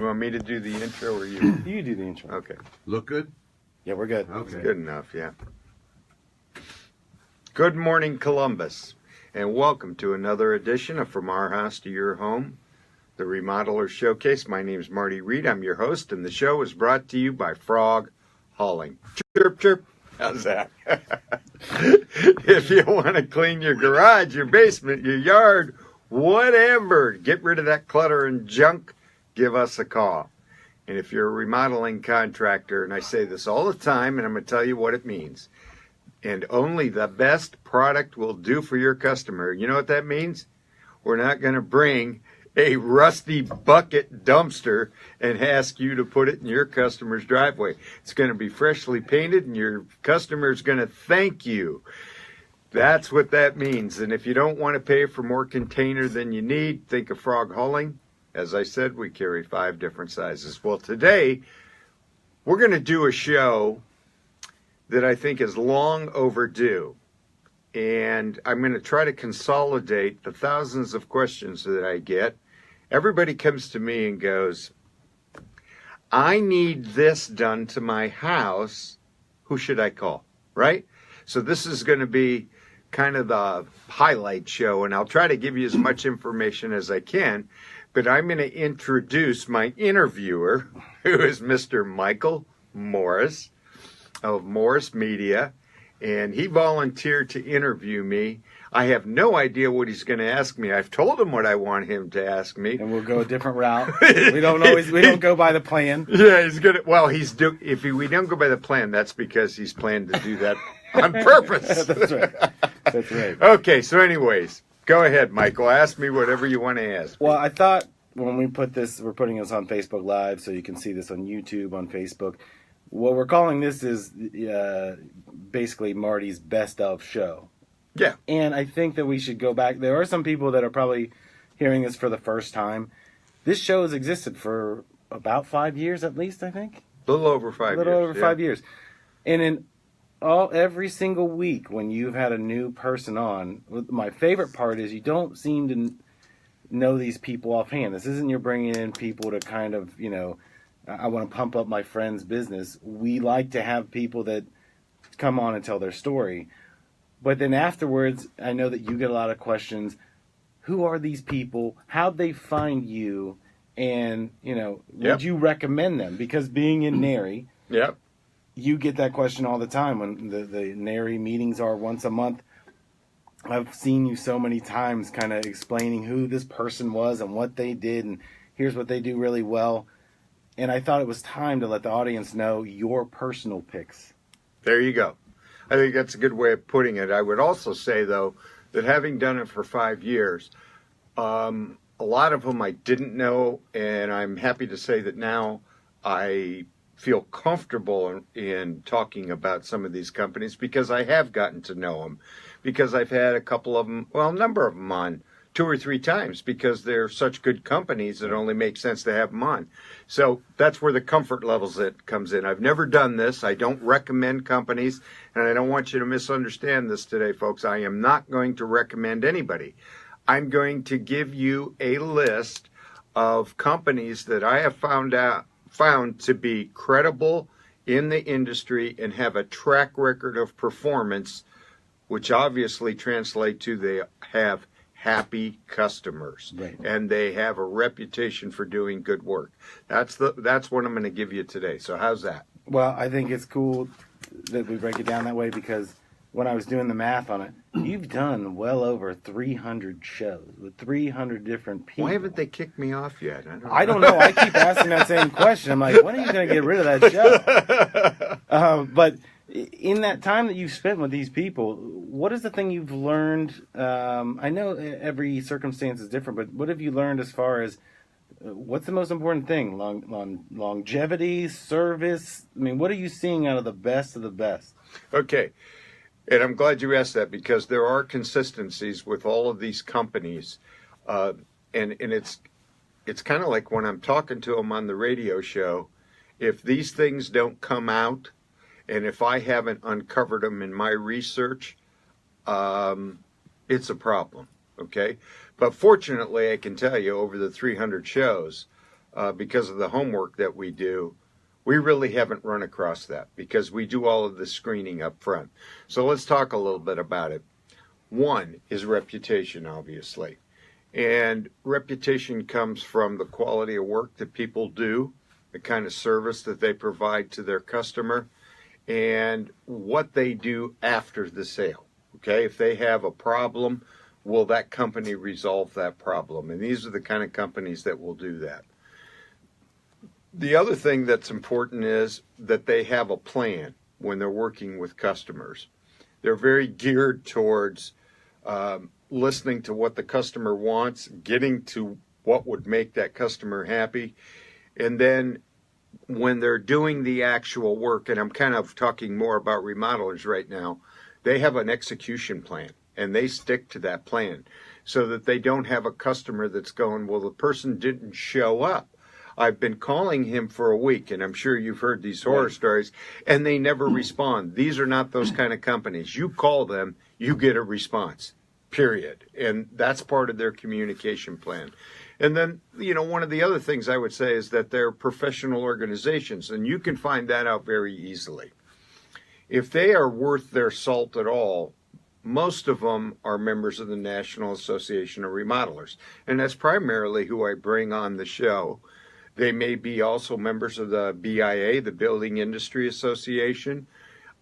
You want me to do the intro or you? You do the intro. Okay. Look good? Yeah, we're good. Okay. Good enough, yeah. Good morning, Columbus, and welcome to another edition of From Our House to Your Home, the Remodeler Showcase. My name is Marty Reed. I'm your host, and the show is brought to you by Frog Hauling. Chirp, chirp. How's that? If you want to clean your garage, your basement, your yard, whatever, get rid of that clutter and junk, give us a call. And if you're a remodeling contractor, and I say this all the time, and I'm going to tell you what it means, and only the best product will do for your customer. You know what that means? We're not going to bring a rusty bucket dumpster and ask you to put it in your customer's driveway. It's going to be freshly painted, and your customer is going to thank you. That's what that means. And if you don't want to pay for more container than you need, think of Frog Hauling. As I said, we carry 5 different sizes. Well, today, we're going to do a show that I think is long overdue. And I'm going to try to consolidate the thousands of questions that I get. Everybody comes to me and goes, I need this done to my house. Who should I call? Right? So this is going to be kind of the highlight show, and I'll try to give you as much information as I can. But I'm going to introduce my interviewer, who is Mr. Michael Morris of Morris Media, and he volunteered to interview me. I have no idea what he's going to ask me. I've told him what I want him to ask me, And we'll go a different route. We don't go by the plan. Yeah, he's gonna. Well, we don't go by the plan, that's because he's planned to do that on purpose. That's right. That's right. Okay, so anyways, go ahead, Michael. Ask me whatever you want to ask. Well, I thought when we put this, we're putting this on Facebook Live, so you can see this on YouTube, on Facebook. What we're calling this is basically Marty's best of show. Yeah. And I think that we should go back. There are some people that are probably hearing this for the first time. This show has existed for about 5 years at least, I think. A little over 5 years. A little over 5 years. And in every single week when you've had a new person on, my favorite part is you don't seem to know these people offhand. This isn't you're bringing in people to kind of, I want to pump up my friend's business. We like to have people that come on and tell their story. But then afterwards, I know that you get a lot of questions. Who are these people? How'd they find you? And, would you recommend them? Because being in NARI, Yep. you get that question all the time when the NARI meetings are once a month. I've seen you so many times kind of explaining who this person was and what they did, and here's what they do really well. And I thought it was time to let the audience know your personal picks. There you go. I think that's a good way of putting it. I would also say, though, that having done it for 5 years, a lot of them I didn't know, and I'm happy to say that now I feel comfortable in talking about some of these companies because I have gotten to know them, because I've had a couple of them, a number of them on 2 or 3 times because they're such good companies that only makes sense to have them on. So that's where the comfort levels that comes in. I've never done this. I don't recommend companies, and I don't want you to misunderstand this today, folks. I am not going to recommend anybody. I'm going to give you a list of companies that I have found to be credible in the industry and have a track record of performance, which obviously translate to they have happy customers, right, and they have a reputation for doing good work. That's what I'm going to give you today. So how's that? Well, I think it's cool that we break it down that way because when I was doing the math on it, you've done well over 300 shows with 300 different people. Why haven't they kicked me off yet? I don't know. I keep asking that same question. I'm like, when are you going to get rid of that show? But in that time that you've spent with these people, what is the thing you've learned? I know every circumstance is different, but what have you learned as far as what's the most important thing? Longevity, service? I mean, what are you seeing out of the best of the best? Okay. And I'm glad you asked that because there are consistencies with all of these companies. And it's kind of like when I'm talking to them on the radio show, if these things don't come out, and if I haven't uncovered them in my research, it's a problem, okay? But fortunately, I can tell you, over the 300 shows, because of the homework that we do, we really haven't run across that because we do all of the screening up front. So let's talk a little bit about it. One is reputation, obviously. And reputation comes from the quality of work that people do, the kind of service that they provide to their customer, and what they do after the sale. Okay, if they have a problem, will that company resolve that problem? And these are the kind of companies that will do that. The other thing that's important is that they have a plan when they're working with customers. They're very geared towards listening to what the customer wants, getting to what would make that customer happy. And then when they're doing the actual work, and I'm kind of talking more about remodelers right now, they have an execution plan and they stick to that plan so that they don't have a customer that's going, well, the person didn't show up. I've been calling him for a week, and I'm sure you've heard these horror stories, and they never respond. These are not those kind of companies. You call them, you get a response, period. And that's part of their communication plan. And then, one of the other things I would say is that they're professional organizations, and you can find that out very easily. If they are worth their salt at all, most of them are members of the National Association of Remodelers, and that's primarily who I bring on the show. They may be also members of the BIA, the Building Industry Association.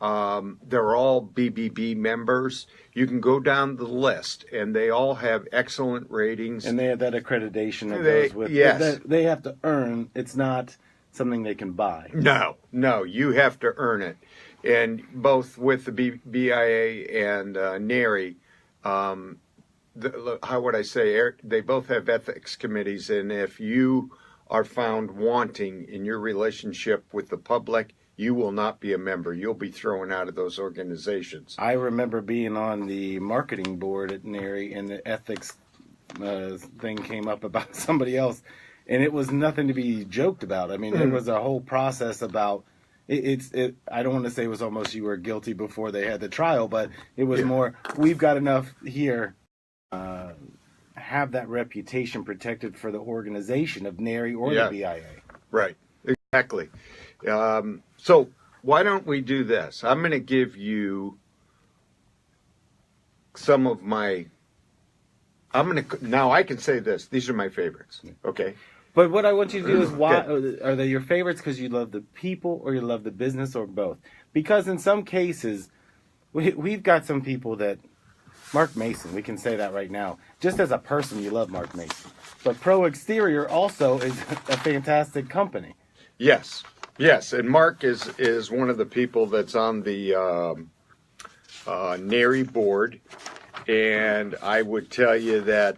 They're all BBB members. You can go down the list, and they all have excellent ratings. And they have that accreditation that goes with it. They have to earn. It's not something they can buy. No, you have to earn it. And both with the BIA and NARI, how would I say, they both have ethics committees, and if you are found wanting in your relationship with the public, you will not be a member. You'll be thrown out of those organizations. I remember being on the marketing board at NARI, and the ethics thing came up about somebody else, and it was nothing to be joked about. I mean, There was a whole process about it. I don't want to say it was almost you were guilty before they had the trial, but it was more, we've got enough here. Have that reputation protected for the organization of NARI or the BIA. Right, exactly. So why don't we do this? I'm going to give you some of my, now I can say this. These are my favorites, okay? But what I want you to do is, why are they your favorites because you love the people or you love the business or both? Because in some cases, we've got some people that, Mark Mason, we can say that right now. Just as a person, you love Mark Mason. But Pro Exterior also is a fantastic company. Yes, and Mark is one of the people that's on the NARI board, and I would tell you that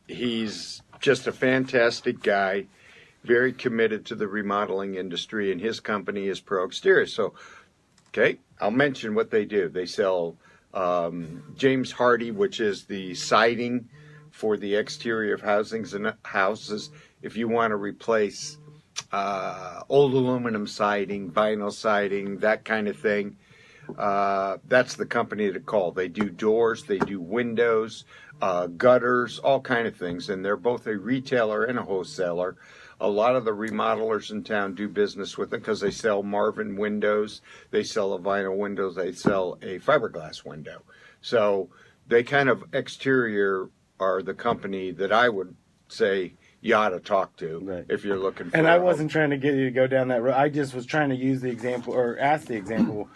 he's just a fantastic guy, very committed to the remodeling industry, and his company is Pro Exterior. So, okay, I'll mention what they do. They sell James Hardy, which is the siding for the exterior of houses. If you want to replace old aluminum siding, vinyl siding, that kind of thing, that's the company to call. They do doors, they do windows, gutters, all kind of things, and they're both a retailer and a wholesaler. A lot of the remodelers in town do business with them because they sell Marvin windows, they sell a vinyl window, they sell a fiberglass window. So they kind of exterior are the company that I would say you ought to talk to if you're looking for. And I wasn't trying to get you to go down that road. I just was trying to use the example or ask the example.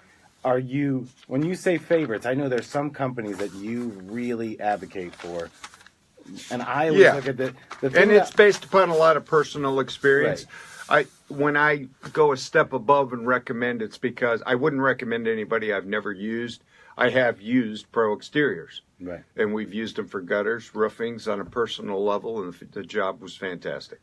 Are you, when you say favorites, I know there's some companies that you really advocate for. And I always look at the thing, and it's based upon a lot of personal experience. Right. When I go a step above and recommend, it's because I wouldn't recommend anybody I've never used. I have used Pro Exteriors, right, and we've used them for gutters, roofings on a personal level, and the job was fantastic.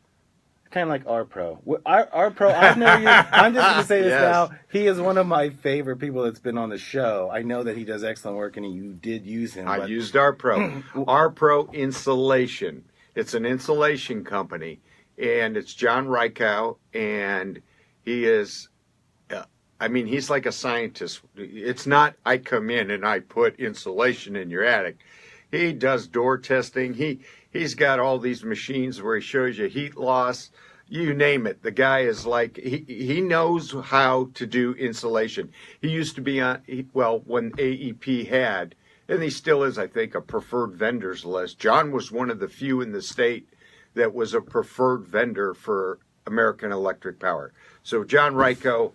Kind of like our Pro. Our Pro, I've never used. I'm just going to say this now. He is one of my favorite people that's been on the show. I know that he does excellent work, and you did use him. I used our Pro. Our Pro Insulation. It's an insulation company, and it's John Reichow, and he is, he's like a scientist. It's not I come in and I put insulation in your attic. He does door testing. He's got all these machines where he shows you heat loss, You name it. The guy is like, he knows how to do insulation. He used to be on, when AEP had, and he still is, I think, a preferred vendors list. John was one of the few in the state that was a preferred vendor for American Electric Power. So John Ryko,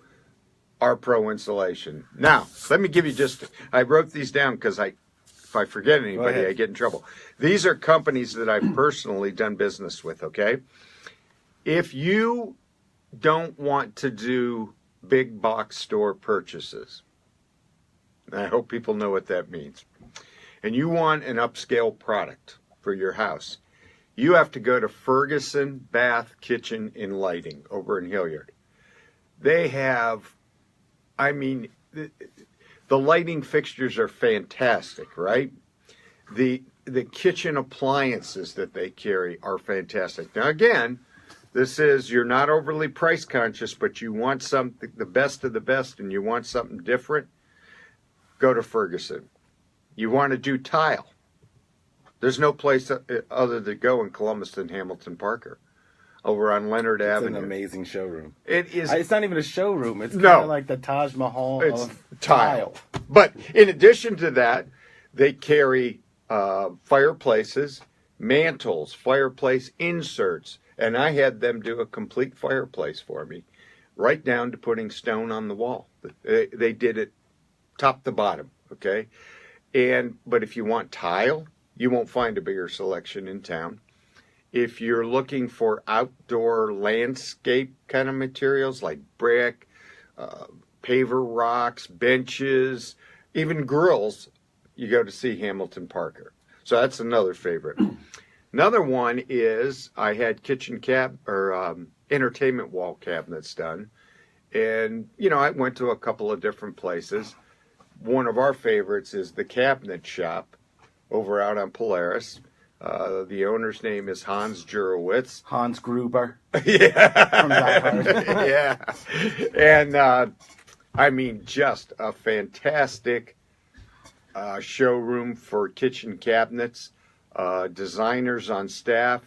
our pro insulation. Now, let me give you I wrote these down because if I forget anybody, I get in trouble. These are companies that I've personally done business with, okay? If you don't want to do big box store purchases, and I hope people know what that means, and you want an upscale product for your house, you have to go to Ferguson Bath Kitchen and Lighting over in Hilliard. They have, the lighting fixtures are fantastic, right? The kitchen appliances that they carry are fantastic. Now again, you're not overly price conscious, but you want something, the best of the best, and you want something different, go to Ferguson. You want to do tile. There's no place other to go in Columbus than Hamilton Parker, over on Leonard Avenue. It's an amazing showroom. It is. It's not even a showroom. It's kind of like the Taj Mahal of tile. But in addition to that, they carry fireplaces, mantles, fireplace inserts. And I had them do a complete fireplace for me, right down to putting stone on the wall. They did it top to bottom, okay? But if you want tile, you won't find a bigger selection in town. If you're looking for outdoor landscape kind of materials like brick, paver rocks, benches, even grills, you go to see Hamilton Parker. So that's another favorite. Another one is I had entertainment wall cabinets done. And, I went to a couple of different places. One of our favorites is the Cabinet Shop over out on Polaris. The owner's name is Hans Jurowitz. Hans Gruber. Yeah. From Die Hard. Yeah. And, just a fantastic showroom for kitchen cabinets. Designers on staff.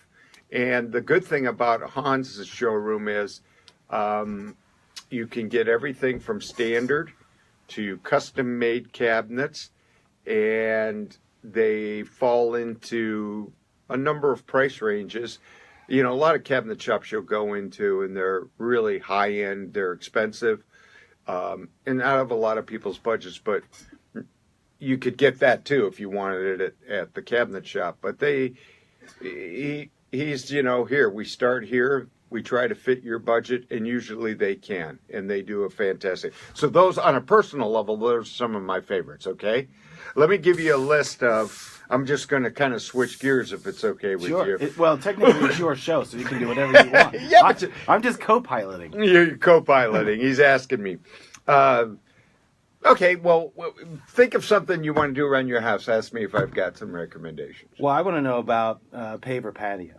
And the good thing about Hans's showroom is you can get everything from standard to custom-made cabinets, and they fall into a number of price ranges. A lot of cabinet shops you'll go into, and they're really high-end, they're expensive, and out of a lot of people's budgets, but you could get that too if you wanted it at the cabinet shop. But he's, here, we start here, we try to fit your budget, and usually they can, and they do a fantastic. So those, on a personal level, those are some of my favorites, okay? Let me give you a list of, I'm just going to kind of switch gears if it's okay with you. Technically it's your show, so you can do whatever you want. Yeah, I'm just co-piloting. You're co-piloting. He's asking me. Okay, well, think of something you want to do around your house. Ask me if I've got some recommendations. Well, I want to know about paver patios.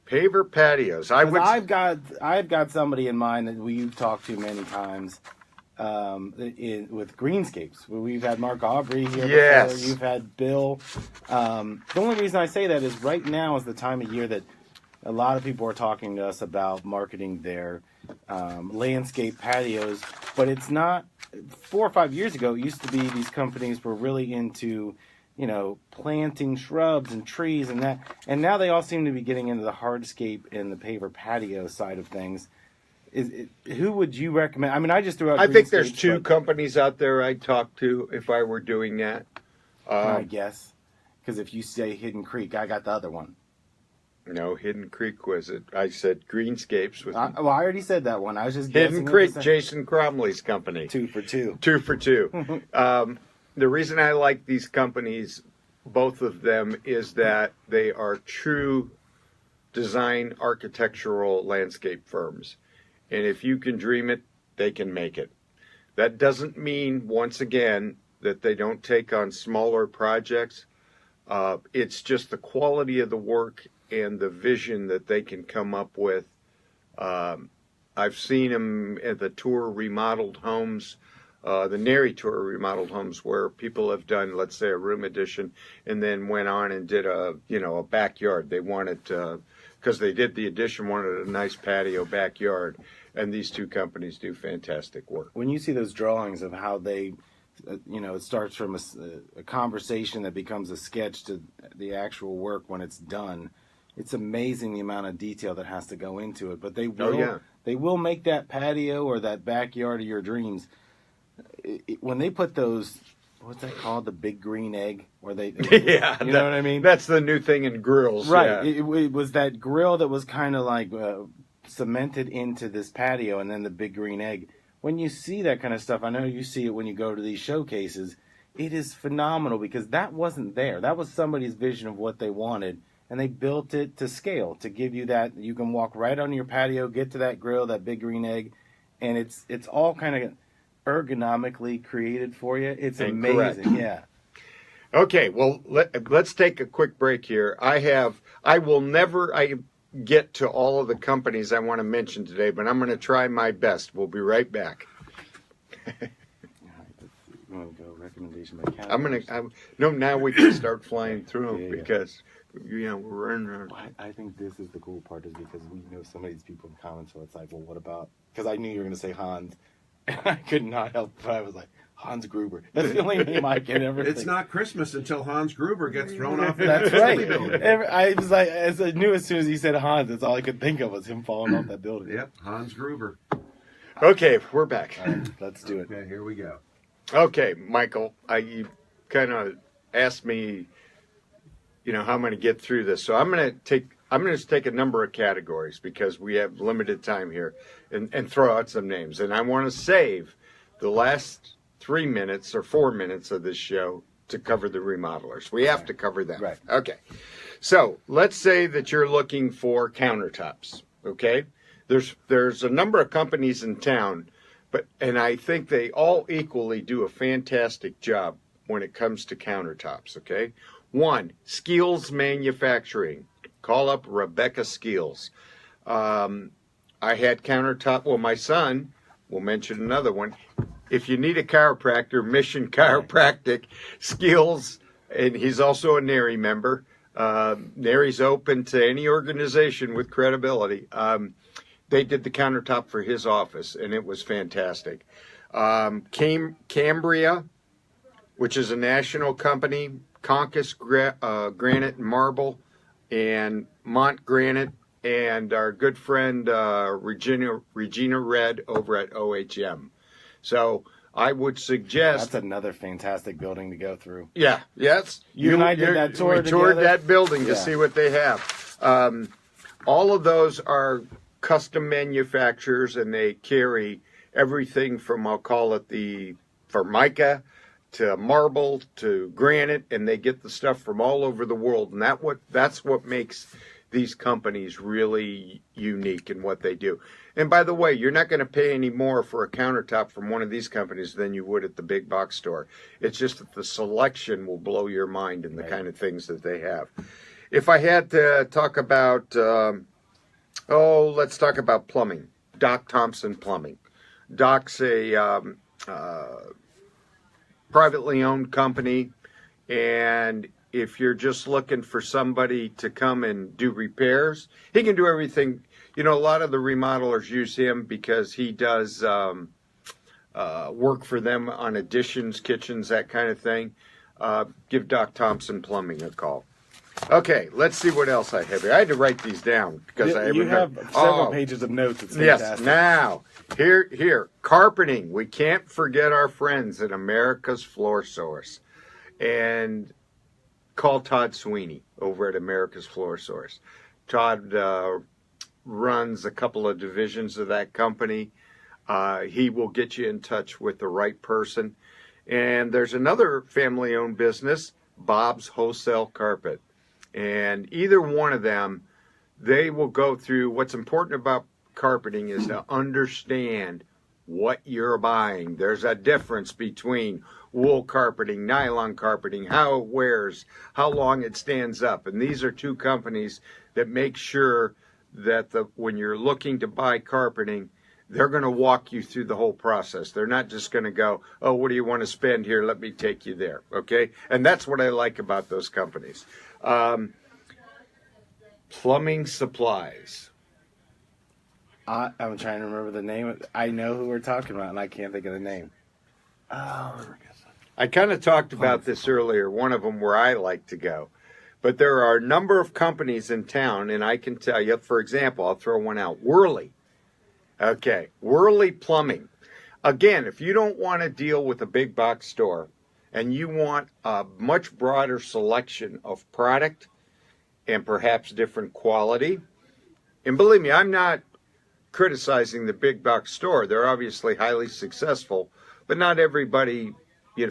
Paver patios. I've got somebody in mind that we've talked to many times with greenscapes. We've had Mark Aubrey here before. You've had Bill. The only reason I say that is right now is the time of year that a lot of people are talking to us about marketing their landscape patios, but it's not. 4 or 5 years ago, it used to be these companies were really into, planting shrubs and trees and that, and now they all seem to be getting into the hardscape and the paver patio side of things. Who would you recommend? I just threw out. I think there's two companies out there I'd talk to if I were doing that. Can I guess? Because if you say Hidden Creek, I got the other one. No, Hidden Creek was it? I said Greenscapes. I already said that one. I was just Hidden Creek, Jason Cromley's company. 2 for 2. 2 for 2. The reason I like these companies, both of them, is that they are true design architectural landscape firms. And if you can dream it, they can make it. That doesn't mean, once again, that they don't take on smaller projects. It's just the quality of the work and the vision that they can come up with. I've seen them at the tour remodeled homes, the Neri tour remodeled homes, where people have done, let's say, a room addition, and then went on and did a backyard. They wanted because they did the addition, wanted a nice patio backyard, and these two companies do fantastic work. When you see those drawings of how they, it starts from a conversation that becomes a sketch to the actual work when it's done, it's amazing the amount of detail that has to go into it. But they will make that patio or that backyard of your dreams. When they put those, what's that called? The big green egg? Where they, yeah, you know what I mean? That's the new thing in grills. Right. Yeah. It was that grill that was kind of like cemented into this patio, and then the big green egg. When you see that kind of stuff, I know you see it when you go to these showcases, it is phenomenal because that wasn't there. That was somebody's vision of what they wanted, and they built it to scale to give you that. You can walk right on your patio, get to that grill, that big green egg, and it's all kind of ergonomically created for you. It's amazing. Correct. Yeah. Okay, well, let's take a quick break here. I will never get to all of the companies I want to mention today, but I'm going to try my best. We'll be right back. You want to go recommendation by categories? Now we can start flying through them because we're running around. I think this is the cool part is because we know some of these people in common, so it's like, well, what about, because I knew you were going to say Hans, and I could not help but I was like, Hans Gruber. That's the only name I can ever think. It's not Christmas until Hans Gruber gets thrown off. That's right. I was like, I knew as soon as he said Hans, that's all I could think of was him falling off that building. Yep, Hans Gruber. Okay, we're back. All right, let's do it. Okay, here we go. Okay, Michael, you kind of asked me, how I'm going to get through this. So I'm going to just take a number of categories because we have limited time here and throw out some names. And I want to save the last 3 minutes or 4 minutes of this show to cover the remodelers. We have to cover them. Right. Okay. So let's say that you're looking for countertops. Okay. There's a number of companies in town, and I think they all equally do a fantastic job when it comes to countertops. Okay. One, Skeels Manufacturing. Call up Rebecca Skeels. I had countertop. Well, my son, we'll mention another one. If you need a chiropractor, Mission Chiropractic, Skills, and he's also a NARI member. NARI's open to any organization with credibility. They did the countertop for his office, and it was fantastic. Cambria, which is a national company, Conkus Granite and Marble, and Mont Granite, and our good friend Regina Red over at OHM. So I would suggest... That's another fantastic building to go through. Yeah, yes. You and I did that tour together. We toured that building to see what they have. All of those are custom manufacturers, and they carry everything from, I'll call it the Formica to marble to granite, and they get the stuff from all over the world. And that's what makes these companies really unique in what they do. And by the way, you're not going to pay any more for a countertop from one of these companies than you would at the big box store. It's just that the selection will blow your mind in the kind of things that they have. If I had to talk about, let's talk about plumbing. Doc Thompson Plumbing. Doc's a privately owned company, and if you're just looking for somebody to come and do repairs, he can do everything. A lot of the remodelers use him because he does work for them on additions, kitchens, that kind of thing. Give Doc Thompson Plumbing a call. Okay, let's see what else I have here. I had to write these down because you have several pages of notes. It's fantastic. Yes, now, here, carpeting. We can't forget our friends at America's Floor Source. And call Todd Sweeney over at America's Floor Source. Todd runs a couple of divisions of that company. He will get you in touch with the right person. And there's another family-owned business, Bob's Wholesale Carpet. And either one of them, they will go through. What's important about carpeting is to understand what you're buying. There's a difference between wool carpeting, nylon carpeting, how it wears, how long it stands up. And these are two companies that make sure that when you're looking to buy carpeting, they're going to walk you through the whole process. They're not just going to go, oh, what do you want to spend here? Let me take you there. Okay? And that's what I like about those companies. Plumbing supplies. I'm trying to remember the name. I know who we're talking about, and I can't think of the name. Oh, I kind of talked about this earlier, one of them where I like to go. But there are a number of companies in town, and I can tell you, for example, I'll throw one out. Worley. Okay, Worley Plumbing. Again, if you don't want to deal with a big box store and you want a much broader selection of product and perhaps different quality, and believe me, I'm not criticizing the big box store. They're obviously highly successful, but not everybody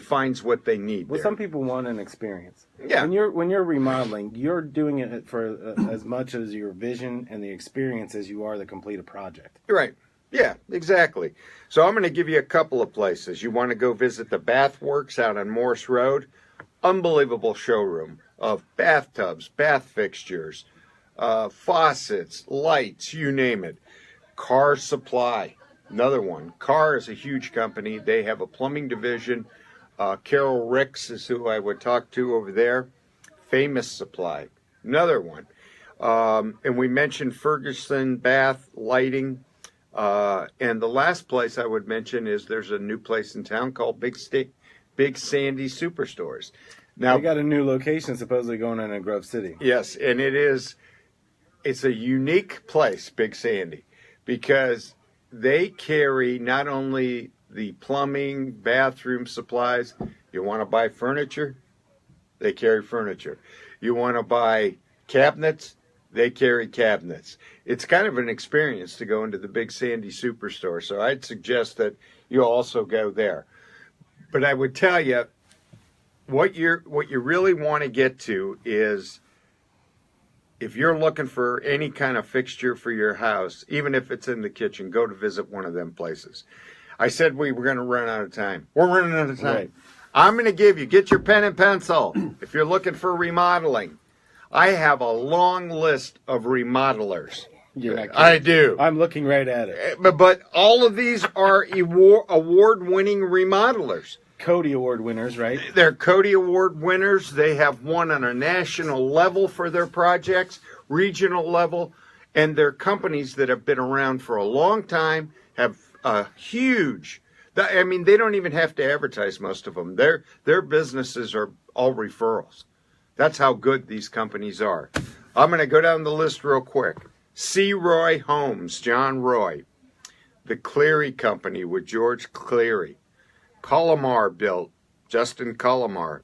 finds what they need. Well, there. some people want an experience. Yeah. When you're remodeling, you're doing it for as much as your vision and the experience as you are to complete a project. Right. Yeah, exactly. So I'm going to give you a couple of places. You want to go visit the Bath Works out on Morse Road. Unbelievable showroom of bathtubs, bath fixtures, faucets, lights, you name it. Car Supply, another one. Car is a huge company. They have a plumbing division. Carol Ricks is who I would talk to over there. Famous Supply, another one. And we mentioned Ferguson Bath Lighting. And the last place I would mention is there's a new place in town called Big Sandy Superstores. Now, they got a new location supposedly going in Grove City. Yes, and it's a unique place, Big Sandy, because they carry not only the plumbing, bathroom supplies. You want to buy furniture? They carry furniture. You want to buy cabinets? They carry cabinets. It's kind of an experience to go into the Big Sandy Superstore, so I'd suggest that you also go there. But I would tell you, what you really want to get to is, if you're looking for any kind of fixture for your house, even if it's in the kitchen, go to visit one of them places. I said we were going to run out of time. We're running out of time. Right. I'm going to get your pen and pencil if you're looking for remodeling. I have a long list of remodelers. I do. I'm looking right at it. But all of these are award-winning remodelers. Cody Award winners, right? They're Cody Award winners. They have won on a national level for their projects, regional level, and they're companies that have been around for a long time, have a huge... I mean, they don't even have to advertise, most of them. Their businesses are all referrals. That's how good these companies are. I'm going to go down the list real quick. C. Roy Homes, John Roy. The Cleary Company with George Cleary. Colomar Built, Justin Colomar.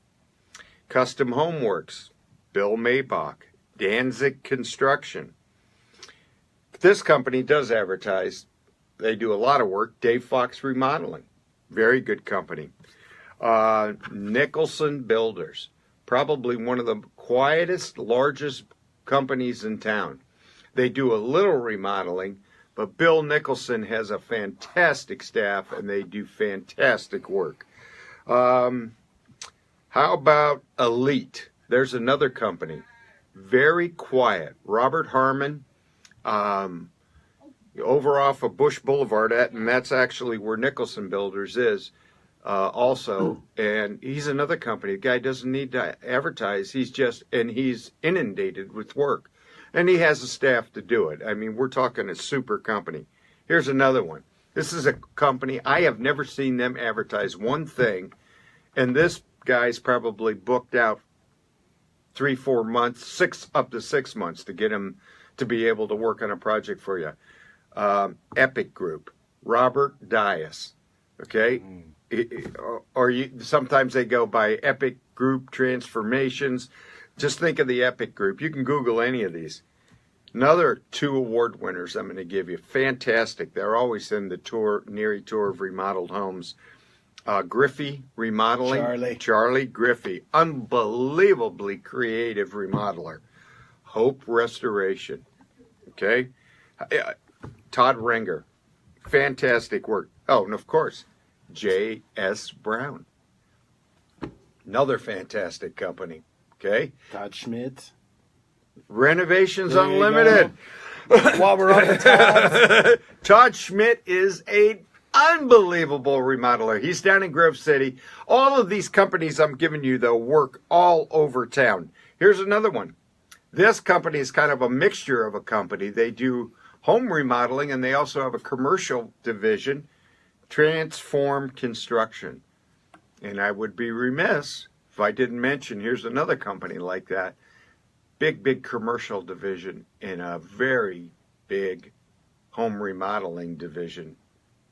Custom Homeworks, Bill Maybach. Danzig Construction. This company does advertise. They do a lot of work. Dave Fox Remodeling. Very good company. Nicholson Builders. Probably one of the quietest, largest companies in town. They do a little remodeling, but Bill Nicholson has a fantastic staff, and they do fantastic work. How about Elite? There's another company. Very quiet. Robert Harmon, over off of Bush Boulevard, and that's actually where Nicholson Builders is. Also, and he's another company. The guy doesn't need to advertise. He's inundated with work, and he has a staff to do it. I mean, we're talking a super company. Here's another one. This is a company, I have never seen them advertise one thing, and this guy's probably booked out 3-4 months, up to 6 months to get him to be able to work on a project for you. Epic Group, Robert Dias, okay? Or sometimes they go by Epic Group Transformations. Just think of the Epic Group. You can Google any of these. Another 2 award winners I'm going to give you. Fantastic. They're always in the NERI tour of remodeled homes. Griffey Remodeling. Charlie Griffey. Unbelievably creative remodeler. Hope Restoration. Okay? Todd Renger. Fantastic work. Oh, and of course, J.S. Brown. Another fantastic company. Okay? Todd Schmidt. Renovations Unlimited. While we're on the Todd. Todd Schmidt is an unbelievable remodeler. He's down in Grove City. All of these companies I'm giving you, though, work all over town. Here's another one. This company is kind of a mixture of a company. They do home remodeling, and they also have a commercial division, Transform Construction. And I would be remiss if I didn't mention, here's another company like that. Big commercial division and a very big home remodeling division.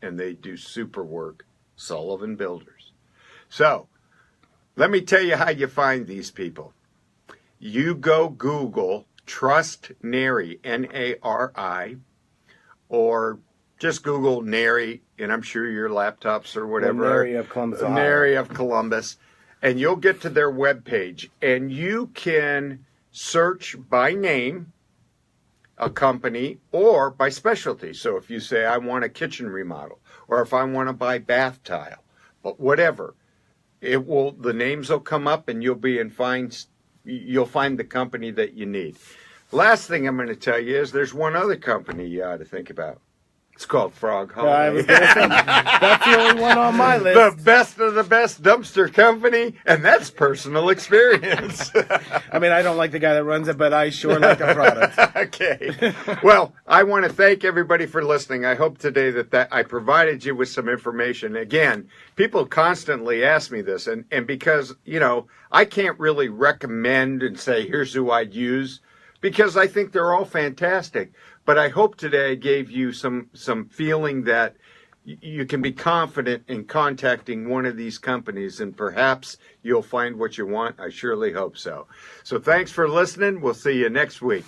And they do super work, Sullivan Builders. So, let me tell you how you find these people. You go Google Trust Nary, Nari, or just Google Nary, and I'm sure your laptops or whatever. Nary of Columbus. Nary of Columbus. And you'll get to their webpage, and you can search by name a company or by specialty. So if you say, I want a kitchen remodel, or if I want to buy bath tile, but whatever, the names will come up, and you'll find the company that you need. Last thing I'm going to tell you is there's one other company you ought to think about. It's called Frog Holiday. I was gonna say, that's the only one on my list. The best of the best dumpster company, and that's personal experience. I mean, I don't like the guy that runs it, but I sure like the product. Okay. Well, I want to thank everybody for listening. I hope today that I provided you with some information. Again, people constantly ask me this, and because, I can't really recommend and say, here's who I'd use, because I think they're all fantastic. But I hope today I gave you some feeling that you can be confident in contacting one of these companies, and perhaps you'll find what you want. I surely hope so. So thanks for listening. We'll see you next week.